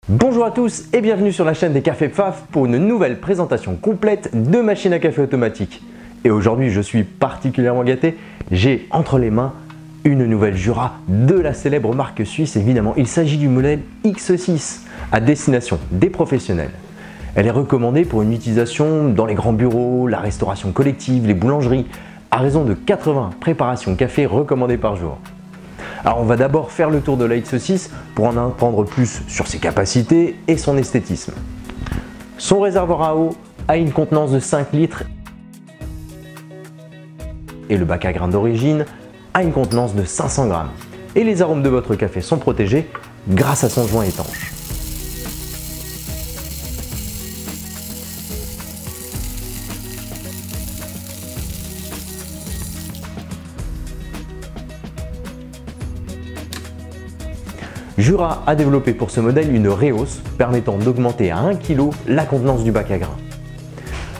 Bonjour à tous et bienvenue sur la chaîne des Cafés Pfaff pour une nouvelle présentation complète de machines à café automatiques. Et aujourd'hui je suis particulièrement gâté, j'ai entre les mains une nouvelle Jura de la célèbre marque suisse évidemment. Il s'agit du modèle X6 à destination des professionnels. Elle est recommandée pour une utilisation dans les grands bureaux, la restauration collective, les boulangeries, à raison de 80 préparations café recommandées par jour. Alors on va d'abord faire le tour de la X6 pour en apprendre plus sur ses capacités et son esthétisme. Son réservoir à eau a une contenance de 5 litres et le bac à grains d'origine a une contenance de 500 grammes. Et les arômes de votre café sont protégés grâce à son joint étanche. Jura a développé pour ce modèle une rehausse permettant d'augmenter à 1 kg la contenance du bac à grains.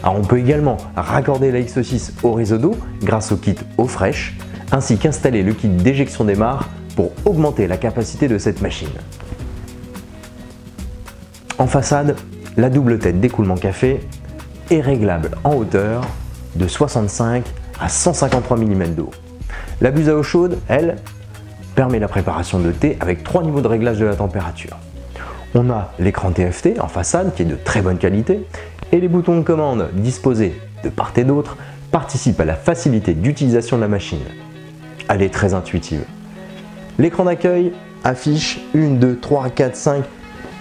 Alors on peut également raccorder la X6 au réseau d'eau grâce au kit eau fraîche, ainsi qu'installer le kit d'éjection d'aimar pour augmenter la capacité de cette machine. En façade, la double tête d'écoulement café est réglable en hauteur de 65 à 153 mm d'eau. La buse à eau chaude, elle, permet la préparation de thé avec 3 niveaux de réglage de la température. On a l'écran TFT en façade qui est de très bonne qualité et les boutons de commande disposés de part et d'autre participent à la facilité d'utilisation de la machine. Elle est très intuitive. L'écran d'accueil affiche 1, 2, 3, 4, 5,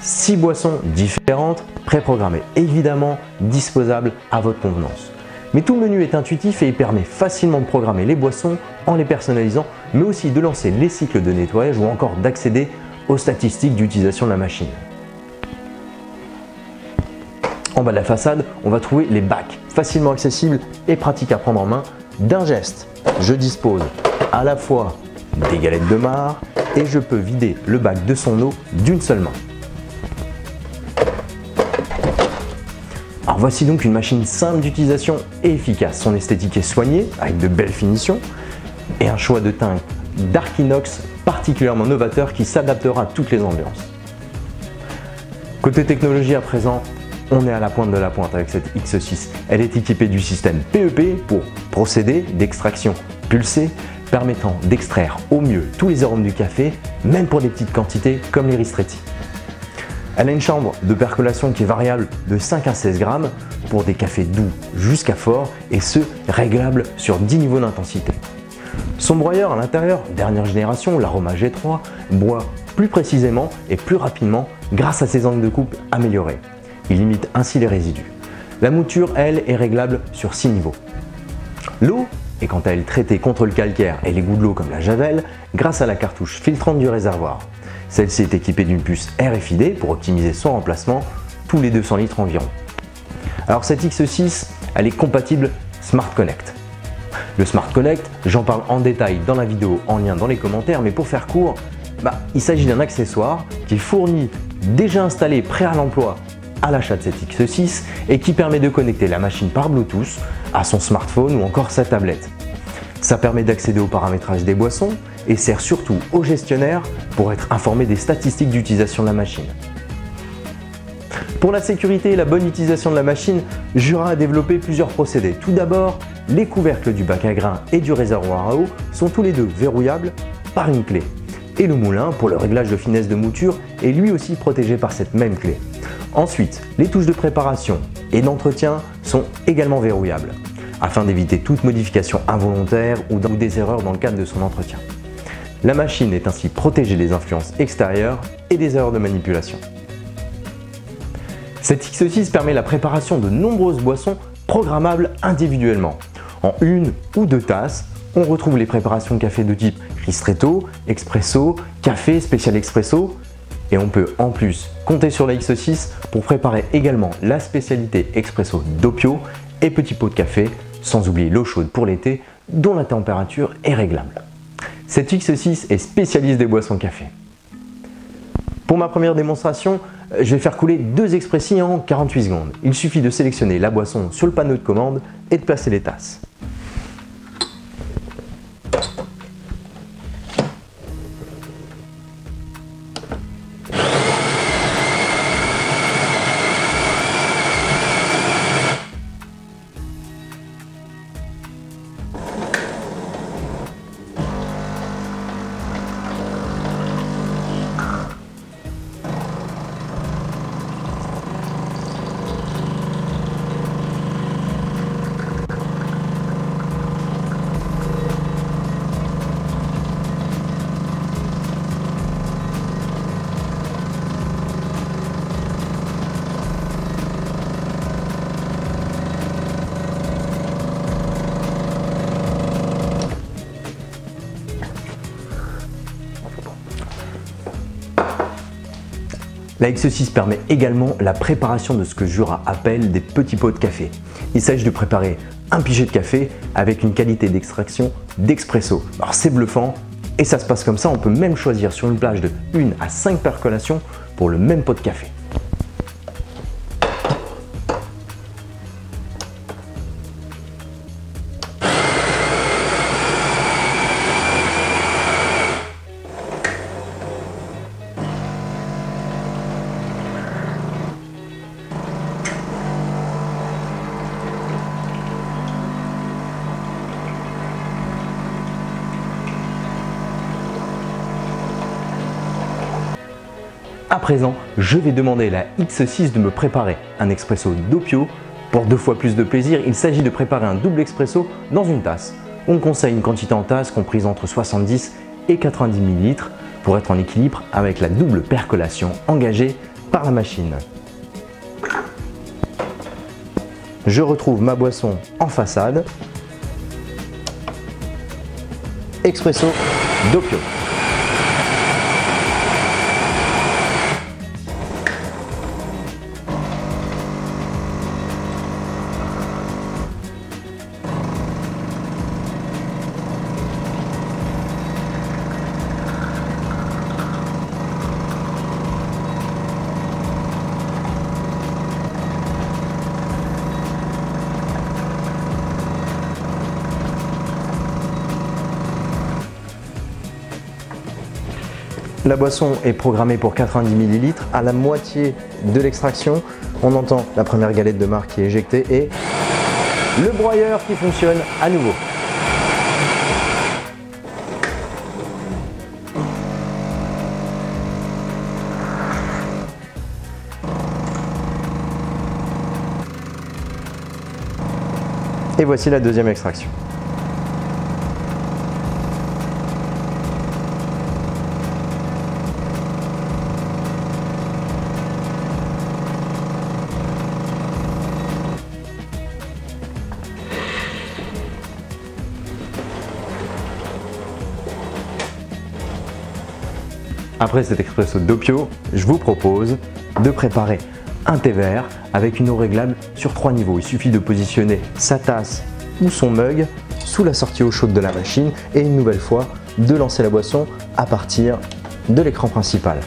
6 boissons différentes préprogrammées, évidemment disposables à votre convenance. Mais tout le menu est intuitif et il permet facilement de programmer les boissons en les personnalisant, mais aussi de lancer les cycles de nettoyage ou encore d'accéder aux statistiques d'utilisation de la machine. En bas de la façade, on va trouver les bacs, facilement accessibles et pratiques à prendre en main. D'un geste, je dispose à la fois des galettes de marc et je peux vider le bac de son eau d'une seule main. Alors voici donc une machine simple d'utilisation et efficace. Son esthétique est soignée avec de belles finitions et un choix de teinte dark inox particulièrement novateur qui s'adaptera à toutes les ambiances. Côté technologie à présent, on est à la pointe de la pointe avec cette X6. Elle est équipée du système PEP pour procédé d'extraction pulsée permettant d'extraire au mieux tous les arômes du café, même pour des petites quantités comme les ristretti. Elle a une chambre de percolation qui est variable de 5 à 16 grammes pour des cafés doux jusqu'à forts et ce, réglable sur 10 niveaux d'intensité. Son broyeur à l'intérieur, dernière génération, l'Aroma G3, broie plus précisément et plus rapidement grâce à ses angles de coupe améliorés. Il limite ainsi les résidus. La mouture, elle, est réglable sur 6 niveaux. L'eau est quant à elle traitée contre le calcaire et les gouttes d'eau comme la javel grâce à la cartouche filtrante du réservoir. Celle-ci est équipée d'une puce RFID pour optimiser son remplacement tous les 200 litres environ. Alors cette X6, elle est compatible Smart Connect. Le Smart Connect, j'en parle en détail dans la vidéo en lien dans les commentaires, mais pour faire court, il s'agit d'un accessoire qui est fourni, déjà installé, prêt à l'emploi à l'achat de cette X6 et qui permet de connecter la machine par Bluetooth à son smartphone ou encore sa tablette. Ça permet d'accéder au paramétrage des boissons et sert surtout aux gestionnaires pour être informés des statistiques d'utilisation de la machine. Pour la sécurité et la bonne utilisation de la machine, Jura a développé plusieurs procédés. Tout d'abord, les couvercles du bac à grains et du réservoir à eau sont tous les deux verrouillables par une clé. Et le moulin, pour le réglage de finesse de mouture, est lui aussi protégé par cette même clé. Ensuite, les touches de préparation et d'entretien sont également verrouillables, afin d'éviter toute modification involontaire ou des erreurs dans le cadre de son entretien. La machine est ainsi protégée des influences extérieures et des erreurs de manipulation. Cette X6 permet la préparation de nombreuses boissons programmables individuellement. En 1 ou 2 tasses, on retrouve les préparations de café de type ristretto, expresso, café spécial expresso et on peut en plus compter sur la X6 pour préparer également la spécialité expresso doppio et petit pot de café, sans oublier l'eau chaude pour l'été dont la température est réglable. Cette X6 est spécialiste des boissons café. Pour ma première démonstration, je vais faire couler 2 expressis en 48 secondes. Il suffit de sélectionner la boisson sur le panneau de commande et de placer les tasses. La X6 permet également la préparation de ce que Jura appelle des petits pots de café. Il s'agit de préparer un pichet de café avec une qualité d'extraction d'expresso. Alors c'est bluffant et ça se passe comme ça, on peut même choisir sur une plage de 1 à 5 percolations pour le même pot de café. À présent, je vais demander à la X6 de me préparer un expresso doppio. Pour 2 fois plus de plaisir, il s'agit de préparer un double expresso dans une tasse. On conseille une quantité en tasse comprise entre 70 et 90 ml pour être en équilibre avec la double percolation engagée par la machine. Je retrouve ma boisson en façade. Expresso doppio. La boisson est programmée pour 90 ml. À la moitié de l'extraction, on entend la première galette de marc qui est éjectée et le broyeur qui fonctionne à nouveau. Et voici la deuxième extraction. Après cet expresso doppio, je vous propose de préparer un thé vert avec une eau réglable sur 3 niveaux. Il suffit de positionner sa tasse ou son mug sous la sortie eau chaude de la machine et une nouvelle fois de lancer la boisson à partir de l'écran principal.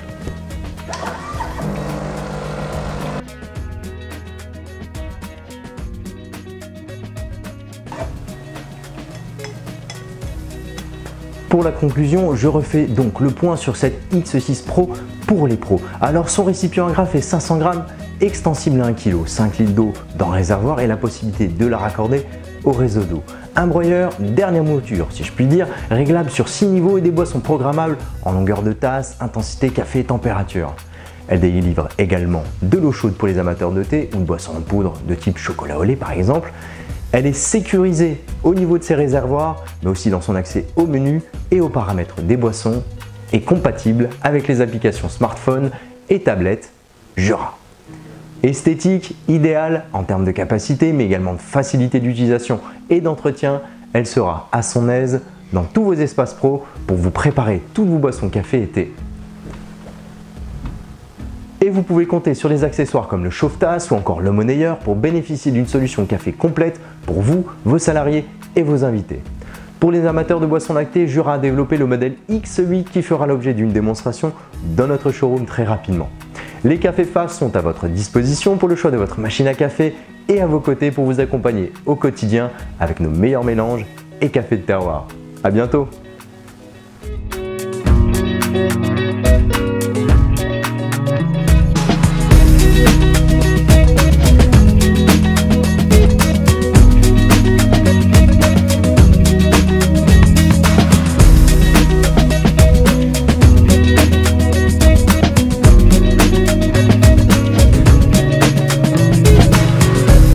Pour la conclusion, je refais donc le point sur cette X6 Pro pour les pros. Alors son récipient à gras fait 500 g, extensible à 1 kg, 5 litres d'eau dans le réservoir et la possibilité de la raccorder au réseau d'eau. Un broyeur dernière mouture, si je puis dire, réglable sur 6 niveaux et des boissons programmables en longueur de tasse, intensité, café et température. Elle délivre également de l'eau chaude pour les amateurs de thé ou de boissons en poudre de type chocolat au lait par exemple. Elle est sécurisée au niveau de ses réservoirs, mais aussi dans son accès au menu et aux paramètres des boissons, et compatible avec les applications smartphone et tablettes Jura. Esthétique, idéale en termes de capacité, mais également de facilité d'utilisation et d'entretien, elle sera à son aise dans tous vos espaces pro pour vous préparer toutes vos boissons café et thé. Et vous pouvez compter sur les accessoires comme le chauffe-tasse ou encore le monnayeur pour bénéficier d'une solution café complète pour vous, vos salariés et vos invités. Pour les amateurs de boissons lactées, Jura a développé le modèle X8 qui fera l'objet d'une démonstration dans notre showroom très rapidement. Les cafés Fast sont à votre disposition pour le choix de votre machine à café et à vos côtés pour vous accompagner au quotidien avec nos meilleurs mélanges et cafés de terroir. À bientôt!